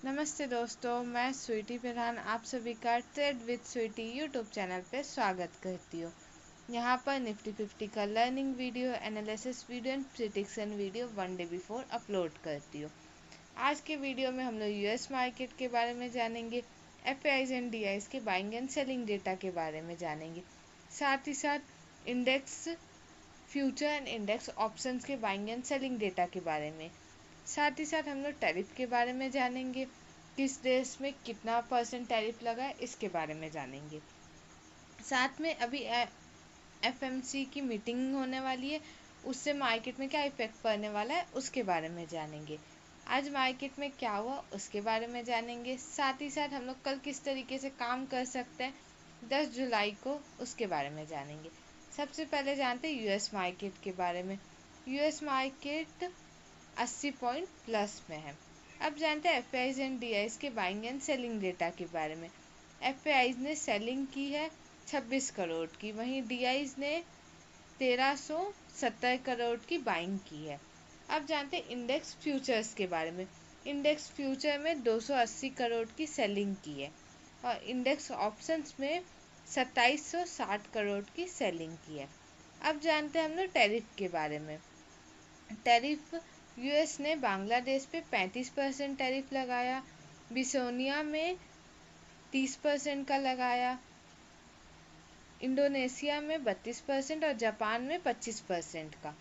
नमस्ते दोस्तों, मैं स्वीटी प्रधान आप सभी का trade with Sweety YouTube channel पे स्वागत करती हूँ। यहाँ पर निफ्टी 50 का learning video, analysis video and prediction video one day before upload करती हूँ। आज के वीडियो में हम लोग यूएस मार्केट के बारे में जानेंगे, एफआईज एंड डीआईज के बाइंग एंड सेलिंग डेटा के बारे में जानेंगे, साथ ही साथ index future and index options के बाइंग एंड सेलिंग डेटा के बारे में। साथ ही साथ हम लोग टैरिफ के बारे में जानेंगे, किस देश में कितना % टैरिफ लगा है इसके बारे में जानेंगे। साथ में अभी एफएमसी की मीटिंग होने वाली है, उससे मार्केट में क्या इफेक्ट पड़ने वाला है उसके बारे में जानेंगे। आज मार्केट में क्या हुआ उसके बारे में जानेंगे। साथ ही साथ हम लोग कल किस तरीके से काम कर सकते हैं 10 जुलाई को, उसके बारे में जानेंगे। सबसे पहले जानते हैं यूएस मार्केट के बारे में। यूएस मार्केट 80 पॉइंट प्लस में है। अब जानते हैं एफआईज एंड डीआईज के बाइंग एंड सेलिंग डेटा के बारे में। एफआईज ने सेलिंग की है 26 करोड़ की, वहीं डीआईज ने 1370 करोड़ की बाइंग की है। अब जानते हैं इंडेक्स फ्यूचर्स के बारे में। इंडेक्स फ्यूचर में 280 करोड़ की सेलिंग की है और इंडेक्स ऑप्शंस में 2760 करोड़ की सेलिंग की है। अब जानते हैं हम लोग टैरिफ के बारे में। टैरिफ यूएस ने बांग्लादेश पे 35% टैरिफ लगाया, बिसोनिया में 30% का लगाया, इंडोनेशिया में 32% और जापान में 25% का।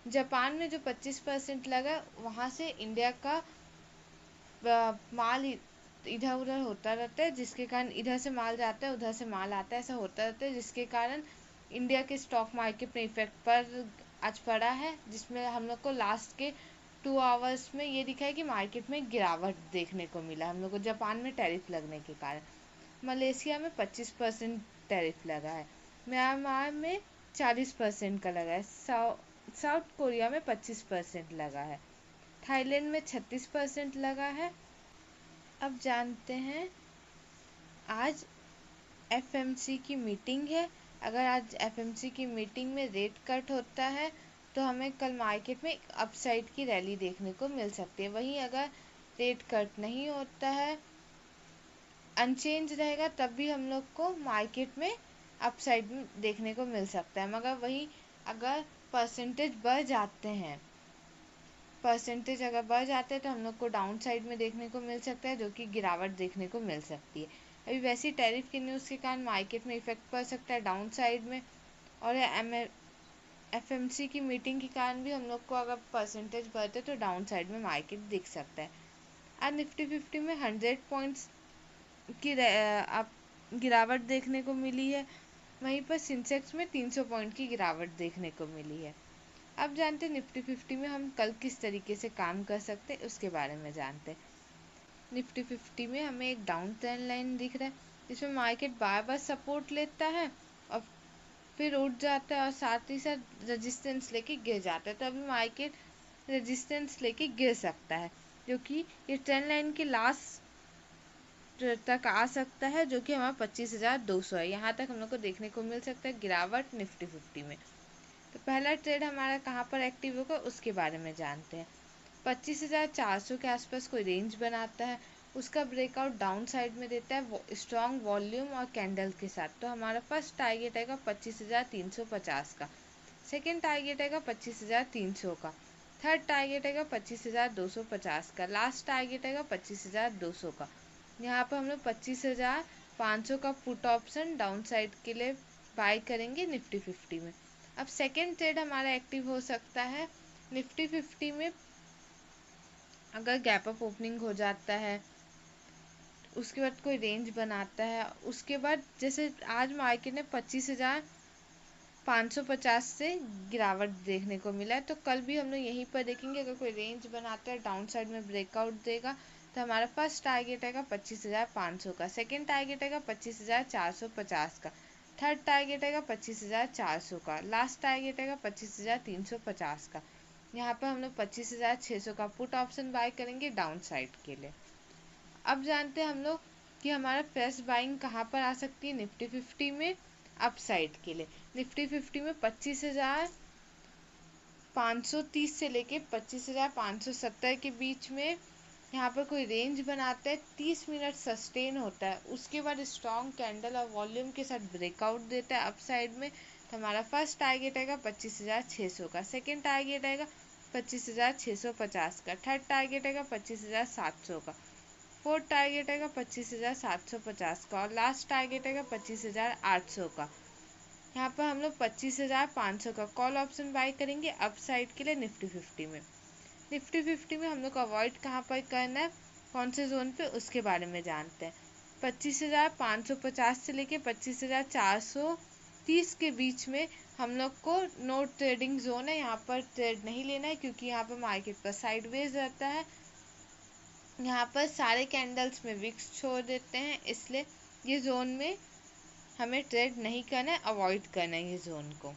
जापान में जो 25% लगा वहाँ से इंडिया का माल इधर उधर होता रहता है, जिसके कारण इधर से माल जाता है उधर से माल आता है, ऐसा होता रहता है, जिसके कारण इंडिया के स्टॉक मार्केट में इफेक्ट पर आज पड़ा है, जिसमें हम लोग को लास्ट के 2 आवर्स में ये दिखा है कि मार्केट में गिरावट देखने को मिला हम लोग को जापान में टैरिफ लगने के कारण। मलेशिया में 25% टैरिफ लगा है, म्यांमार में 40% का लगा है, साउथ कोरिया में 25% लगा है, थाईलैंड में 36% लगा है। अब जानते हैं आज एफएमसी की मीटिंग है। अगर आज एफएमसी की मीटिंग में रेट कट होता है तो हमें कल मार्केट में अपसाइड की रैली देखने को मिल सकती है। वहीं अगर रेट कट नहीं होता है, अनचेंज रहेगा, तब भी हम लोग को मार्केट में अपसाइड देखने को मिल सकता है। मगर वहीं अगर परसेंटेज अगर बढ़ जाते हैं तो हम लोग को डाउन साइड में देखने को मिल सकता है, जो कि गिरावट देखने को मिल सकती है। अभी वैसे ही टैरिफ की न्यूज़ के कारण मार्केट में इफेक्ट पड़ सकता है डाउन साइड में, और एफएमसी की मीटिंग के कारण भी हम लोग को अगर परसेंटेज बढ़ते तो डाउन साइड में मार्केट दिख सकता है। आज निफ्टी 50 में 100 पॉइंट्स की गिरावट देखने को मिली है, वहीं पर सेंसेक्स में 300 पॉइंट की गिरावट देखने को मिली है। अब जानते हैं निफ्टी 50 में हम कल किस तरीके से काम कर सकते हैं उसके बारे में जानते हैं। निफ्टी 50 में हमें एक डाउन ट्रेंड लाइन दिख रहा है, जिसमें मार्केट बार बार सपोर्ट लेता है और फिर उठ जाता है और साथ ही साथ रेजिस्टेंस लेके गिर जाता है। तो अभी मार्केट रेजिस्टेंस लेके गिर सकता है, जो कि ये ट्रेंड लाइन के लास्ट तक आ सकता है, जो कि हमारा 25,200 है। यहाँ तक हम लोग को देखने को मिल सकता है गिरावट निफ्टी 50 में। तो पहला ट्रेड हमारा कहाँ पर एक्टिव होगा उसके बारे में जानते हैं। 25,400 के आसपास कोई रेंज बनाता है, उसका ब्रेकआउट डाउन साइड में देता है स्ट्रॉन्ग वॉल्यूम और कैंडल के साथ। तो हमारा फर्स्ट टारगेट आएगा 25,350 का, सेकेंड टारगेट आएगा 25,300 का, थर्ड टारगेट आएगा 25,250 का, लास्ट टारगेट आएगा 25,200 का। यहाँ पर हम लोग 25,500 का पुट ऑप्शन डाउन साइड के लिए बाय करेंगे निफ्टी 50 में। अब सेकेंड ट्रेड हमारा एक्टिव हो सकता है निफ्टी 50 में, अगर गैप अप ओपनिंग हो जाता है, उसके बाद कोई रेंज बनाता है, उसके बाद जैसे आज मार्केट ने 25,550 से गिरावट देखने को मिला है, तो कल भी हम लोग यहीं पर देखेंगे। अगर कोई रेंज बनाता है डाउन साइड में ब्रेकआउट देगा तो हमारा फर्स्ट टारगेट आएगा 25,500 का, सेकेंड टारगेट आएगा 25,450 का, थर्ड टारगेट आएगा 25,400 का, लास्ट टारगेट आएगा 25,350 का। यहाँ पर हम लोग 25,600 का पुट ऑप्शन बाय करेंगे डाउन साइड के लिए। अब जानते हैं हम लोग कि हमारा फ्रेश बाइंग कहाँ पर आ सकती है निफ्टी 50 में अप साइड के लिए। निफ्टी 50 में 25,530 से लेके 25,570 के बीच में यहाँ पर कोई रेंज बनाते हैं, 30 मिनट सस्टेन होता है, उसके बाद स्ट्रॉन्ग कैंडल और वॉल्यूम के साथ ब्रेकआउट देता है अप साइड में। तो हमारा फर्स्ट टारगेट आएगा 25,600 का, सेकेंड टारगेट आएगा 25,650 का, थर्ड टारगेट आएगा 25,700 का, फोर्थ टारगेट आएगा 25,750 का और लास्ट टारगेट आएगा 25,800 का। यहाँ पर हम लोग 25,500 का कॉल ऑप्शन बाय करेंगे अप साइड के लिए निफ्टी 50 में। निफ्टी 50 में हम लोग को अवॉइड कहाँ पर करना है, कौन से जोन पे, उसके बारे में जानते हैं। 25,550 से लेके 25,430 के बीच में हम लोग को नो ट्रेडिंग जोन है, यहाँ पर ट्रेड नहीं लेना है क्योंकि यहाँ पर मार्केट का साइडवेज रहता है। यहाँ पर सारे कैंडल्स में विक्स छोड़ देते हैं, इसलिए ये जोन में हमें ट्रेड नहीं करना है, अवॉइड करना है ये जोन को।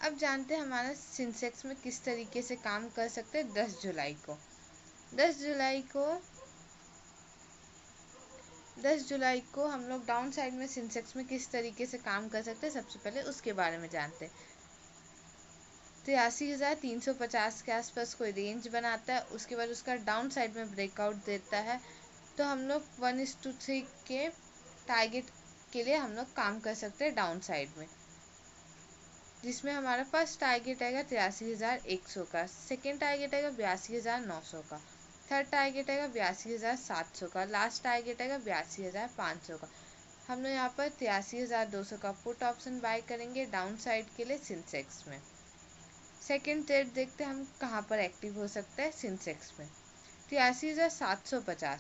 अब जानते हैं हमारा सेंसेक्स में किस तरीके से काम कर सकते हैं। 10 जुलाई को हम लोग डाउन साइड में सेंसेक्स में किस तरीके से काम कर सकते हैं, सबसे पहले उसके बारे में जानते हैं। 83,350 के आसपास कोई रेंज बनाता है, उसके बाद उसका डाउन साइड में ब्रेकआउट देता है, तो हम लोग 1:3 के टारगेट के लिए हम लोग काम कर सकते हैं डाउन साइड में, जिसमें हमारा फर्स्ट टारगेट आएगा 83,100 का, सेकेंड टारगेट आएगा 82,900 का, थर्ड टारगेट आएगा 82,700 का, लास्ट टारगेट आएगा 82,500 का। हम लोग यहाँ पर 83,200 का पुट ऑप्शन बाय करेंगे डाउन साइड के लिए सेंसेक्स में। सेकेंड ट्रेड देखते हैं हम कहाँ पर एक्टिव हो सकता है सेंसेक्स में। 83,750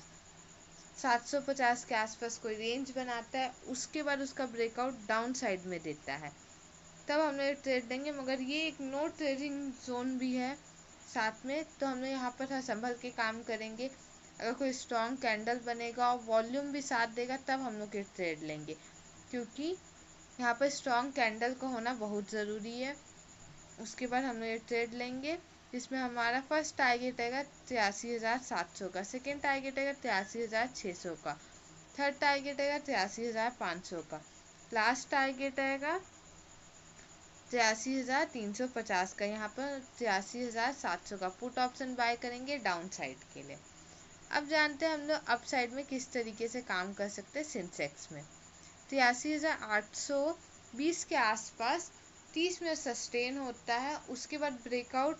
750 के आसपास कोई रेंज बनाता है, उसके बाद उसका ब्रेकआउट डाउन साइड में देता है, तब हम लोग ट्रेड देंगे। मगर ये एक नो ट्रेडिंग जोन भी है साथ में, तो हम लोग यहाँ पर थोड़ा संभल के काम करेंगे। अगर कोई स्ट्रॉन्ग कैंडल बनेगा और वॉल्यूम भी साथ देगा तब हम लोग ये ट्रेड लेंगे, क्योंकि यहाँ पर स्ट्रॉन्ग कैंडल का होना बहुत ज़रूरी है। उसके बाद हम लोग ये ट्रेड लेंगे, जिसमें हमारा फर्स्ट टारगेट आएगा 83,700 का, सेकेंड टारगेट आएगा 83,600 का, थर्ड टारगेट आएगा 83,500 का, लास्ट टारगेट आएगा 83,350 का। यहाँ पर 83,700 का पुट ऑप्शन बाय करेंगे डाउन साइड के लिए। अब जानते हैं हम लोग अप साइड में किस तरीके से काम कर सकते हैं सेंसेक्स में। 83,820 के आसपास 30 में सस्टेन होता है, उसके बाद ब्रेकआउट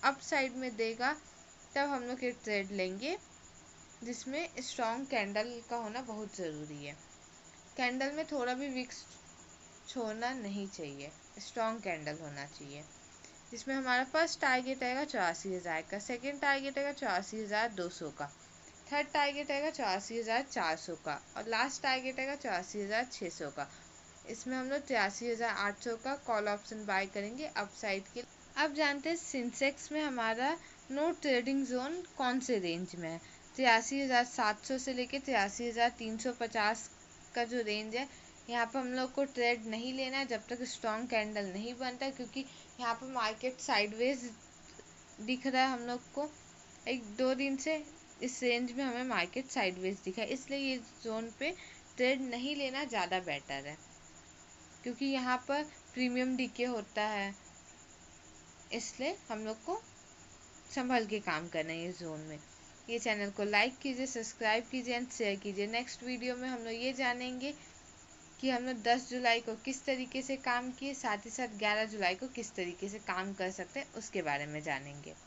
अप साइड में देगा, तब हम लोग ये ट्रेड लेंगे, जिसमें स्ट्रॉन्ग कैंडल का होना बहुत ज़रूरी है। कैंडल में थोड़ा भी विक्स छोड़ना नहीं चाहिए, स्ट्रॉन्ग कैंडल होना चाहिए। जिसमें हमारा फर्स्ट टारगेट आएगा 84,000 का, सेकेंड टारगेट आएगा 84,200 का, थर्ड टारगेट आएगा 84,400 का और लास्ट टारगेट आएगा 84,600 का। इसमें हम लोग 83,800 का कॉल ऑप्शन बाय करेंगे अप साइड के। अब जानते हैं सेंसेक्स में हमारा नो ट्रेडिंग जोन कौन से रेंज में है। 83,700 से लेके 83,350 का जो रेंज है, यहाँ पर हम लोग को ट्रेड नहीं लेना है जब तक स्ट्रॉन्ग कैंडल नहीं बनता, क्योंकि यहाँ पर मार्केट साइडवेज दिख रहा है हम लोग को। 1-2 दिन से इस रेंज में हमें मार्केट साइडवेज दिखा है, इसलिए ये जोन पे ट्रेड नहीं लेना ज़्यादा बेटर है, क्योंकि यहाँ पर प्रीमियम डीके होता है, इसलिए हम लोग को संभल के काम करना है ये जोन में। ये चैनल को लाइक कीजिए, सब्सक्राइब कीजिए एंड शेयर कीजिए। नेक्स्ट वीडियो में हम लोग ये जानेंगे कि हम लोग 10 जुलाई को किस तरीके से काम किए, साथ ही साथ 11 जुलाई को किस तरीके से काम कर सकते हैं, उसके बारे में जानेंगे।